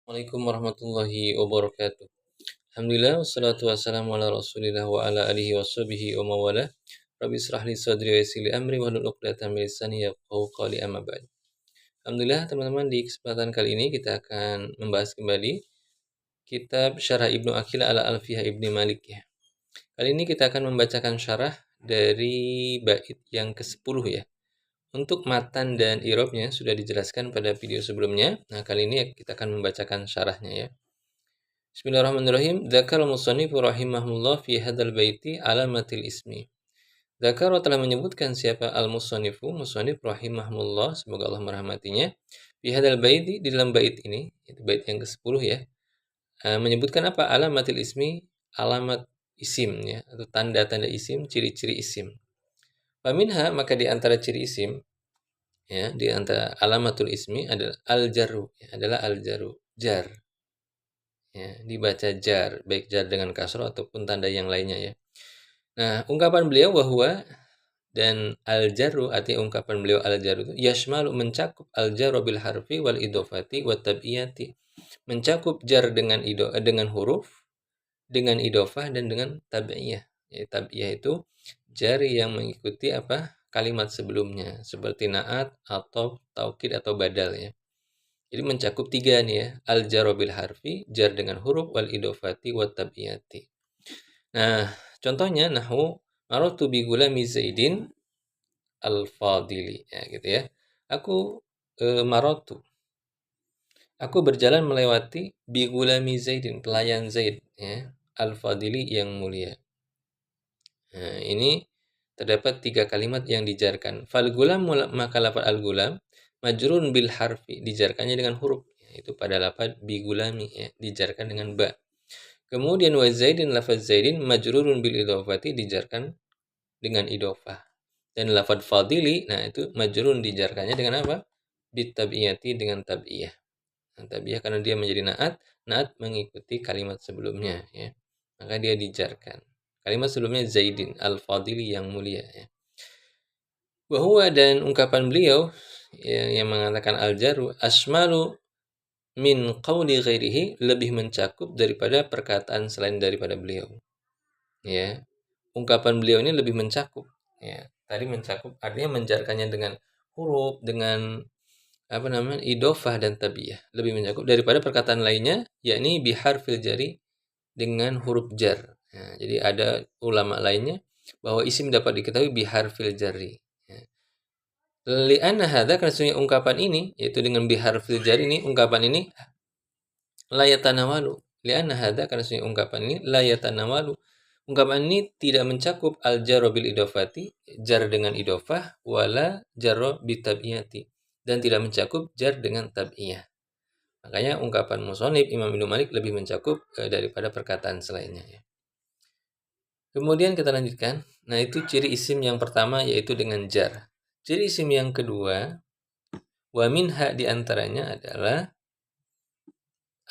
Assalamualaikum warahmatullahi wabarakatuh. Alhamdulillah wassalatu wassalamu ala Rasulillah wa ala alihi washabihi wa mawala. Rabbi israh li sadri wa yassir li amri wahlul 'uqdatam min lisani yafqahu qawli amma ba'd. Alhamdulillah teman-teman, di kesempatan kali ini kita akan membahas kembali kitab Syarah Ibnu Aqil ala Alfiyah Ibni Malik ya. Kali ini kita akan membacakan syarah dari bait yang ke-10 ya. Untuk matan dan i'rabnya sudah dijelaskan pada video sebelumnya. Nah, kali ini kita akan membacakan syarahnya ya. Bismillahirrahmanirrahim. Dzakara al-musannifu rahimahullah fi hadzal baiti alamatil ismi. Dzakara telah menyebutkan siapa al-musannifu, musannif rahimahullah, semoga Allah merahmatinya. Fi hadzal baiti, di dalam bait ini, itu bait yang ke-10 ya. Menyebutkan apa? Alamatil ismi, alamat isim ya, atau tanda-tanda isim, ciri-ciri isim. Faminha, maka di antara ciri isim ya, di antara alamatul ismi adalah al-jarru, ya, adalah al-jarru, jar. Ya, dibaca jar, baik jar dengan kasroh ataupun tanda yang lainnya ya. Nah, ungkapan beliau bahwa dan al-jarru, artinya ungkapan beliau al-jarru itu yashmalu, mencakup al-jarru bil harfi wal idofati wat tabiyati. Mencakup jar dengan dengan huruf, dengan idofah dan dengan tabiyah. Ya, tabiyah itu jar yang mengikuti apa? Kalimat sebelumnya seperti naat atau taukid atau badal ya. Jadi mencakup tiga nih ya, al-jar bil harfi, jar dengan huruf, wal idofati, wat tabiyati. Nah, contohnya nahwu maratu bi gulami Zaidin al-Fadili ya gitu ya. Aku maratu. Aku berjalan melewati bi gulami Zaidin, pelayan Zaid ya, al-Fadili yang mulia. Nah, ini terdapat tiga kalimat yang dijarkan. Fal gulam, maka lafaz al-gulam majrun bil harfi, dijarkannya dengan huruf. Itu pada lafaz bi gulami ya, dijarkan dengan ba. Kemudian wa zaidin, lafaz zaidin majrurun bil idhofati, dijarkan dengan idhofah. Dan lafaz fadili, nah itu majrun, dijarkannya dengan apa? Bit tabiyati, dengan tabiyah. Nah, tabiyah karena dia menjadi naat mengikuti kalimat sebelumnya ya. Maka dia dijarkan. Kalimat sebelumnya Zaidin al-Fadili yang mulia ya. Bahwa, dan ungkapan beliau yang mengatakan al-jaru asmalu min qawli ghairihi, lebih mencakup daripada perkataan selain daripada beliau. Ya. Ungkapan beliau ini lebih mencakup ya. Tadi mencakup artinya menjarkannya dengan huruf, dengan apa namanya? Idofah dan tabiyah. Lebih mencakup daripada perkataan lainnya, yakni biharfil jari, dengan huruf jar. Nah, jadi ada ulama lainnya bahwa isim dapat diketahui biharfil jari. Ya. Li'anna hadza, karena sesungguhnya ungkapan ini, yaitu dengan biharfil jari ini, ungkapan ini la yatanawalu. Li'anna hadza, karena sesungguhnya ungkapan ini la yatanawalu. Ungkapan ini tidak mencakup al-jarra bil idofati, jar dengan idofah, wala jarra bitabiyati, dan tidak mencakup jar dengan tabiyah. Makanya ungkapan musonib Imam Ibnu Malik lebih mencakup daripada perkataan selainnya ya. Kemudian kita lanjutkan. Nah, itu ciri isim yang pertama, yaitu dengan jar. Ciri isim yang kedua, wa minha, di antaranya adalah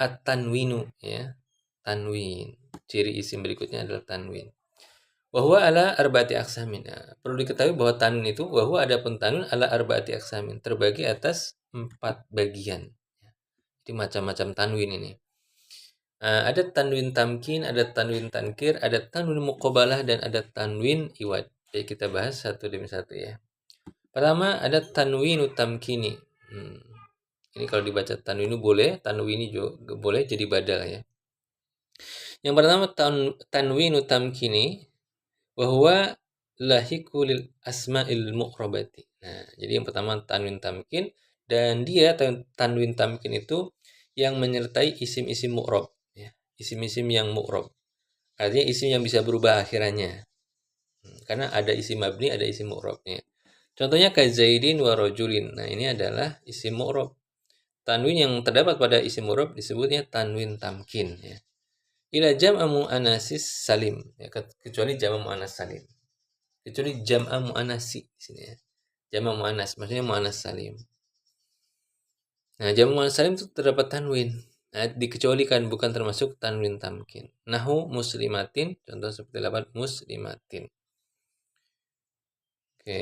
at-tanwinu ya. Tanwin. Ciri isim berikutnya adalah tanwin. Bahwa ala arba'ati aksamin. Nah, perlu diketahui bahwa tanwin itu, bahwa adapun tanwin ala arba'ati aksamin, terbagi atas 4 bagian. Jadi macam-macam tanwin ini. Ada tanwin tamkin, ada tanwin tankir, ada tanwin muqabalah, dan ada tanwin iwad. Jadi kita bahas satu demi satu ya. Pertama ada tanwinu tamkini. Ini kalau dibaca tanwinu boleh, tanwini juga boleh jadi badal ya. Yang pertama tanwinu tamkini, bahwa lahiku lil asma'il muqrabati. Nah, jadi yang pertama tanwin tamkin, dan dia tanwin tamkin itu yang menyertai isim-isim mu'rab ya. Isim-isim yang mu'rab. Artinya isim yang bisa berubah akhirannya. Karena ada isim mabni, ada isim mu'rabnya. Contohnya kazaidin wa rajulin. Nah, ini adalah isim mu'rab. Tanwin yang terdapat pada isim mu'rab disebutnya tanwin tamkin ya. Ila jam'a mu'anasis salim ya, kecuali jam'a mu'anas salim. Kecuali jam'a mu'anasi di sini ya. Jam'a mu'anas maksudnya mu'anas salim. Nah, jam'a mu'anas salim itu terdapat tanwin. Nah, dikecualikan, bukan termasuk tanwin tamkin. Nahu muslimatin, contoh seperti lafaz muslimatin. Oke.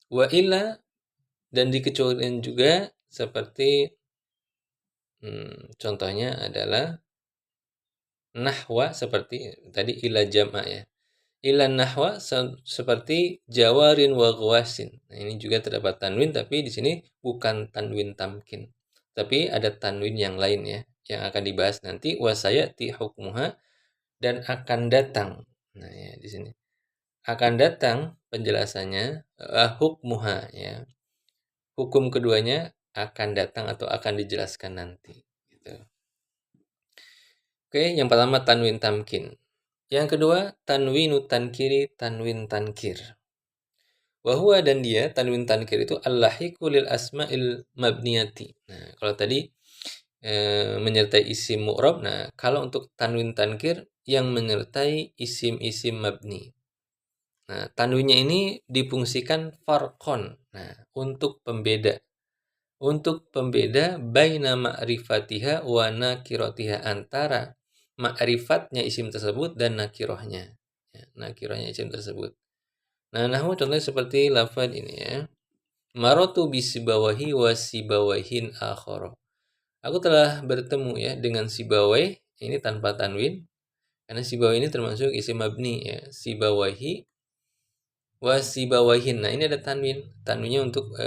Wa illa, dan dikecualikan juga seperti Contohnya adalah nahwa seperti tadi ila jama' ya. Ila nahwa seperti jawarin wa ghawasin. Nah, ini juga terdapat tanwin tapi di sini bukan tanwin tamkin. Tapi ada tanwin yang lain ya yang akan dibahas nanti wasayati hukmuha dan akan datang. Nah, ya di sini. Akan datang penjelasannya hukmuha ya. Hukum keduanya akan datang atau akan dijelaskan nanti gitu. Oke, yang pertama tanwin tamkin. Yang kedua, tanwinu tankiri, tanwin tankir. Wahwa dan dia, tanwin tankir itu allahiku lil asma'il mabniyati. Nah, kalau tadi menyertai isim mu'rab, nah kalau untuk tanwin tankir yang menyertai isim-isim mabni. Nah, tanwinnya ini difungsikan farqon. Nah, untuk pembeda. Untuk pembeda baina ma'rifatiha wa nakiratiha antara ma'rifatnya isim tersebut dan nakirohnya. Ya, nakirohnya isim tersebut. Nah, nahwu contohnya seperti lafaz ini ya. Marotu bisibawahi wa sibawahin akhara. Aku telah bertemu ya dengan sibawai, ini tanpa tanwin. Karena sibawai ini termasuk isim mabni ya. Sibawahi wa sibawahin. Nah, ini ada tanwin. Tanwinnya untuk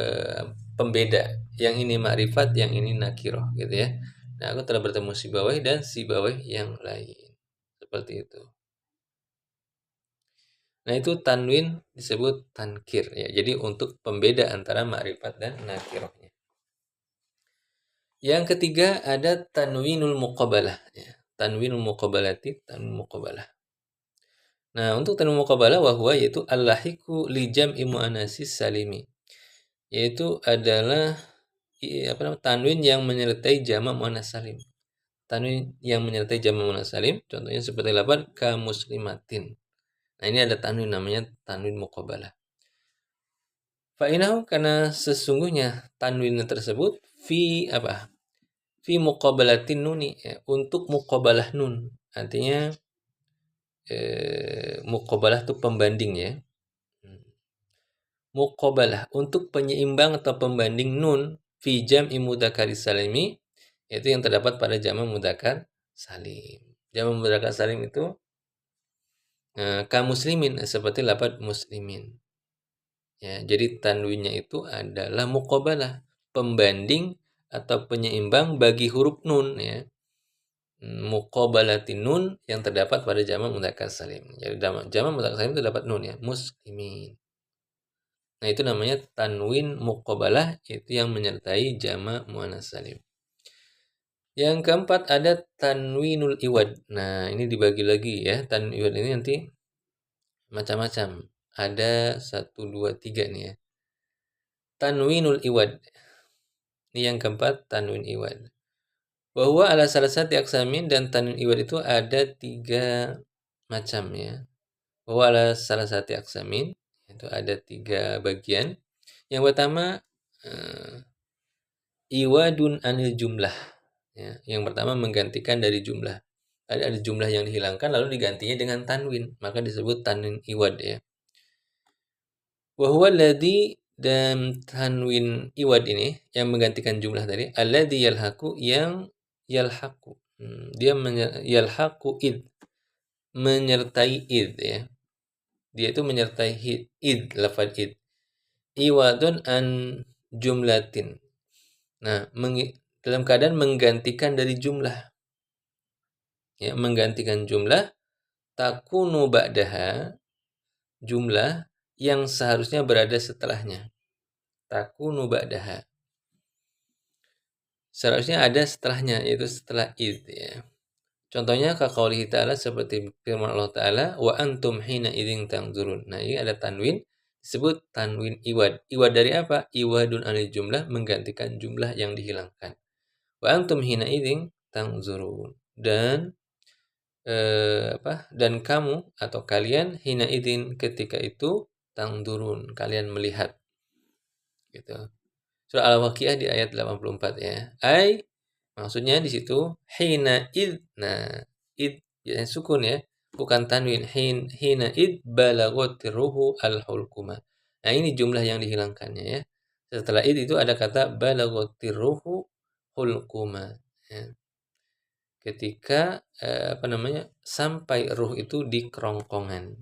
pembeda. Yang ini ma'rifat, yang ini nakiroh gitu ya. Nah, aku telah bertemu sibawai dan sibawai yang lain. Seperti itu. Nah, itu tanwin disebut tankir ya. Jadi untuk pembeda antara ma'rifat dan nakirohnya. Yang ketiga ada tanwinul muqabalah ya. Tanwinul muqabalati, tanwin muqabalah. Nah, untuk tanwin muqabalah wahwa yaitu allahiku li jam'i muannatsis salimi. Yaitu adalah tanwin yang menyertai jamak muannats salim. Tanwin yang menyertai jamak muannats salim contohnya seperti lafaz ka muslimatin. Nah, ini ada tanwin namanya tanwin muqabalah. Fa'inahu karena sesungguhnya tanwin tersebut fi apa? Fi muqabalatin nuni ya, untuk muqabalah nun. Artinya muqabalah itu pembanding ya. Muqabalah untuk penyeimbang atau pembanding nun fi jam'i mudzakkar salimi yaitu yang terdapat pada jamak mudzakkar salim. Jamak mudzakkar salim itu ka muslimin seperti lafaz muslimin. Ya, jadi tanwinnya itu adalah muqabalah, pembanding atau penyeimbang bagi huruf nun ya. Muqabalatin nun yang terdapat pada jamak mudzakkar salim. Jadi jamak mudzakkar salim terdapat nun ya, muslimin. Nah, itu namanya tanwin muqabalah, itu yang menyertai jamak muannats salim. Yang keempat ada tanwinul iwad. Nah, ini dibagi lagi ya. Tanwin iwad ini nanti macam-macam. Ada 1 2 3 nih ya. Tanwinul iwad. Ini yang keempat, tanwin iwad. Bahwa ala salah satu aksamin dan tanwin iwad itu ada 3 macam ya. Bahwa ala salah satu aksamin itu ada 3 bagian. Yang pertama iwadun anil jumlah. Ya, yang pertama menggantikan dari jumlah. Ada jumlah yang dihilangkan lalu digantinya dengan tanwin, maka disebut tanwin iwad ya. Wa huwa alladzi dan tanwin iwad ini yang menggantikan jumlah tadi alladzi yalhaqu yang yalhaqu. Dia yalhaqu id menyertai id ya. Dia itu menyertai id lafaz id. Iwadun an jumlatin. Nah, dalam keadaan menggantikan dari jumlah. Ya, menggantikan jumlah takunu ba'daha jumlah yang seharusnya berada setelahnya. Takunu ba'daha. Seharusnya ada setelahnya, yaitu setelah id ya. Contohnya kaqaulihi ta'ala seperti firman Allah Ta'ala wa antum hina idzin tanzurun. Nah, ini ada tanwin disebut tanwin iwad. Iwad dari apa? Iwadun anil jumlah menggantikan jumlah yang dihilangkan. Wa antum hina idzin tanzurun. Dan dan kamu atau kalian hina idzin ketika itu tanzurun, kalian melihat. Gitu. Surah Al-Waqiah di ayat 84 ya. Maksudnya di situ hina id. Nah, id ya sukun ya, bukan tanwin. Hina id balaghatir ruhu al-hulquma. Nah, ini jumlah yang dihilangkannya ya. Setelah id itu ada kata balaghatir ruhu hulquma. ya. Ketika sampai ruh itu di kerongkongan.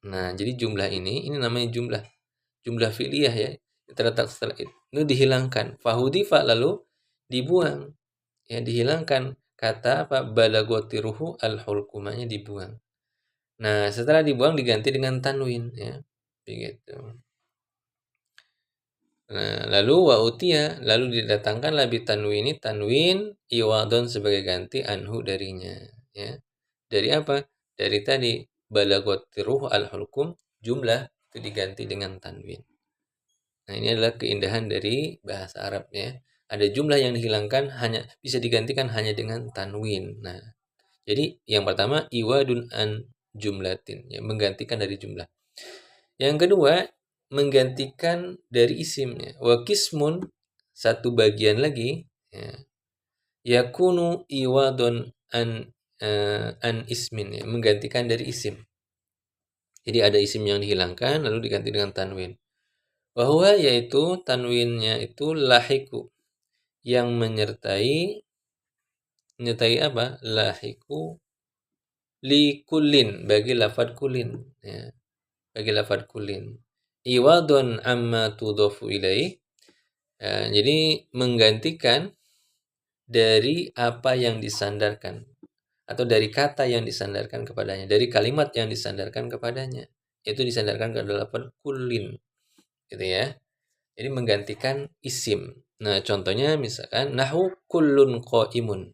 Nah, jadi jumlah ini namanya jumlah fi'liyah ya. Terletak setelah itu dihilangkan. Fahudifa lalu dibuang. Ya, dihilangkan kata apa? Balagoti ruhu al-hulkumanya dibuang. Nah, setelah dibuang diganti dengan tanwin ya. Begitu. Nah, lalu lalu didatangkanlah tanwin iwadon sebagai ganti anhu darinya ya. Dari apa? Dari tadi balagoti ruh al-hulkum jumlah itu diganti dengan tanwin. Nah, ini adalah keindahan dari bahasa Arab ya. Ada jumlah yang dihilangkan bisa digantikan hanya dengan tanwin. Nah, jadi yang pertama iwadun an jumlatin ya, menggantikan dari jumlah. Yang kedua, menggantikan dari isimnya. Wa kismun satu bagian lagi ya. Yakunu iwadun an ismin ya, menggantikan dari isim. Jadi ada isim yang dihilangkan lalu diganti dengan tanwin. Bahwa yaitu tanwinnya itu lahiku yang menyertai apa? Lahiku likulin bagi lafad kulin ya. Bagi lafad kulin. Iwadun amma tudhofu ilaih. Jadi menggantikan dari apa yang disandarkan atau dari kata yang disandarkan kepadanya, dari kalimat yang disandarkan kepadanya. Itu disandarkan ke lafad kulin. Gitu ya. Jadi menggantikan isim. Nah, contohnya misalkan nahu kullun qaimun.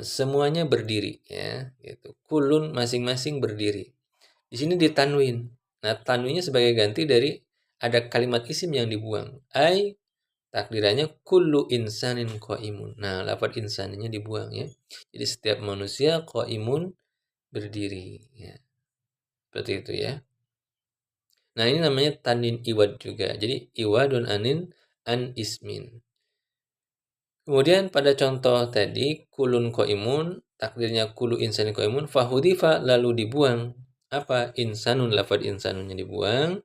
Semuanya berdiri ya, gitu. Kullun masing-masing berdiri. Di sini ditanwin. Nah, tanwinnya sebagai ganti dari ada kalimat isim yang dibuang. Takdirannya kullu insanin qaimun. Nah, lafaz insannya dibuang ya. Jadi setiap manusia qaimun berdiri ya. Seperti itu ya. Nah, ini namanya tanwin iwad juga. Jadi iwadun an ismin. Kemudian pada contoh tadi kulun qaimun, takdirnya kullu insanin qaimun fahudifa lalu dibuang apa? Insanun, lafaz insanunnya dibuang,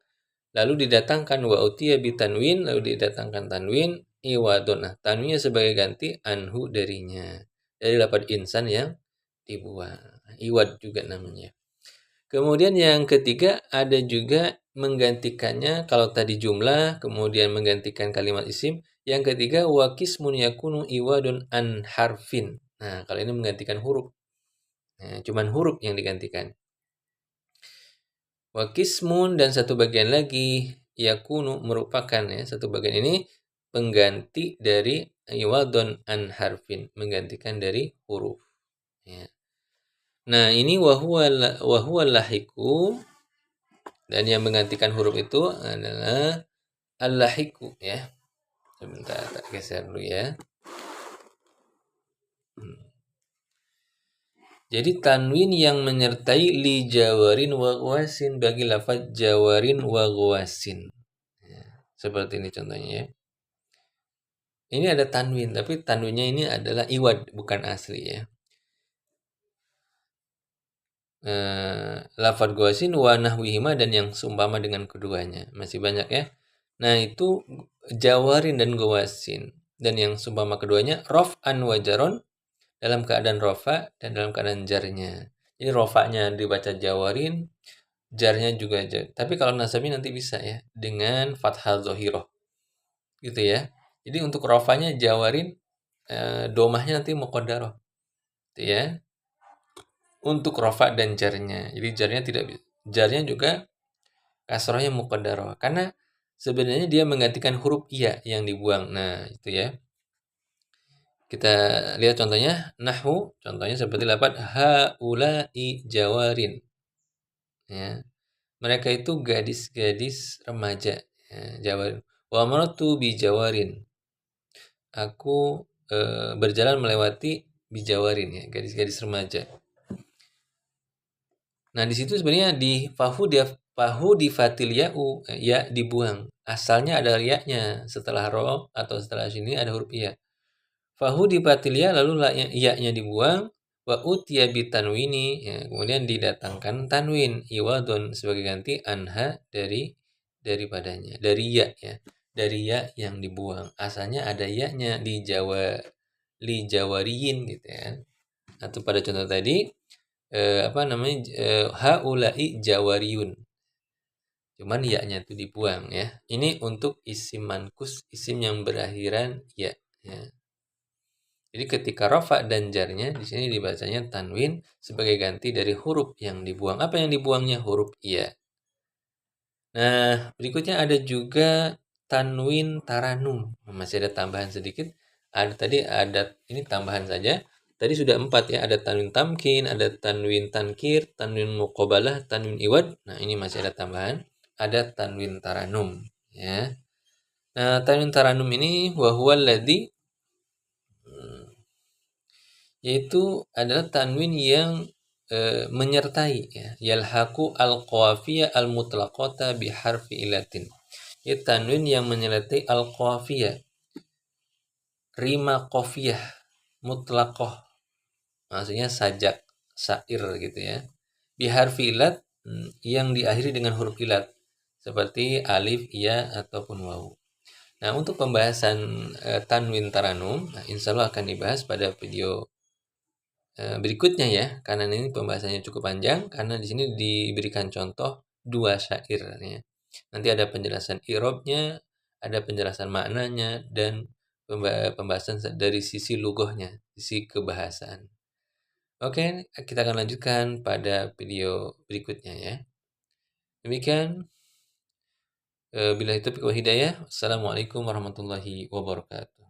lalu didatangkan wa utiya bitanwin, lalu didatangkan tanwin iwadun. Nah, tanwinnya sebagai ganti anhu darinya. Dari lafaz insan yang dibuang. Iwad juga namanya. Kemudian yang ketiga ada juga menggantikannya kalau tadi jumlah, kemudian menggantikan kalimat isim. Yang ketiga wa qismun yakunu iwadun an harfin. Nah, kalau ini menggantikan huruf. Nah, cuman huruf yang digantikan. Wa qismun dan satu bagian lagi yakunu merupakan ya, satu bagian ini pengganti dari iwadun an harfin, menggantikan dari huruf. Ya. Nah, ini wa huwa lahiku. Dan yang menggantikan huruf itu adalah al-lahiku ya. Sebentar, tak geser dulu ya. Jadi tanwin yang menyertai li jawarin wa ghawasin bagi lafaz jawarin wa ghawasin. Ya, seperti ini contohnya ya. Ini ada tanwin, tapi tanwinnya ini adalah iwad, bukan asli ya. Lafaz ghawasin wa nahwihima dan yang seumpama dengan keduanya. Masih banyak ya. Nah, itu jawarin dan ghawasin dan yang seumpama keduanya raf'an wa jaron dalam keadaan rafa dan dalam keadaan jarnya. Jadi rafa'nya dibaca jawarin, jarnya juga jar. Tapi kalau nasabnya nanti bisa ya dengan fathah dhahirah. Gitu ya. Jadi untuk rafa'nya jawarin, domahnya nanti muqaddarah. Gitu ya. Untuk rafa dan jarnya. Jadi jarnya juga kasrahnya muqaddarah. Karena sebenarnya dia menggantikan huruf iya yang dibuang. Nah, itu ya. Kita lihat contohnya, nahwu, contohnya seperti lafaz haula'i jawarin. Ya. Mereka itu gadis-gadis remaja, ya, jawarin. Wa maratu bi jawarin. Aku berjalan melewati bijawarin ya, gadis-gadis remaja. Nah, di situ sebenarnya di fahu di fatil ya'u, ya dibuang. Asalnya ada ya-nya, setelah ro atau setelah sini ada huruf ya. Fahu dipatilia lalu iya-nya dibuang wa utiya bitanwini ya, kemudian didatangkan tanwin iwadun sebagai ganti anha daripadanya dari ya ya dari ya yang dibuang. Asalnya ada ya-nya li Jawa, li jawariyin gitu ya. Atau pada contoh tadi apa namanya haula'i jawariyun. Cuman ya-nya itu dibuang ya. Ini untuk isim mankus, isim yang berakhiran ya. Ya. Jadi ketika rafa dan jarnya di sini dibacanya tanwin sebagai ganti dari huruf yang dibuang. Apa yang dibuangnya? Huruf iya. Nah, berikutnya ada juga tanwin taranum. Masih ada tambahan sedikit. Tadi ada ini tambahan saja. Tadi sudah 4 ya. Ada tanwin tamkin, ada tanwin tankir, tanwin muqabalah, tanwin iwad. Nah, ini masih ada tambahan. Ada tanwin taranum ya. Nah, tanwin taranum ini wahuwa ladzi yaitu adalah tanwin yang menyertai ya, yalhaqu al-qafiyah al-mutlaqata bi harfi ilatin. Ya, tanwin yang menyertai al-qafiyah, rima qafiyah mutlaqah, maksudnya sajak, syair gitu ya. Bi harfi ilat yang diakhiri dengan huruf ilat seperti alif, ya ataupun waw. Nah, untuk pembahasan tanwin taranum, nah, insya Allah akan dibahas pada video berikutnya ya, karena ini pembahasannya cukup panjang karena di sini diberikan contoh 2 syair ya. Nanti ada penjelasan i'rabnya, ada penjelasan maknanya dan pembahasan dari sisi lughahnya, sisi kebahasaan. Oke, kita akan lanjutkan pada video berikutnya ya. Demikian, billahi taufiq wa hidayah. Assalamualaikum warahmatullahi wabarakatuh.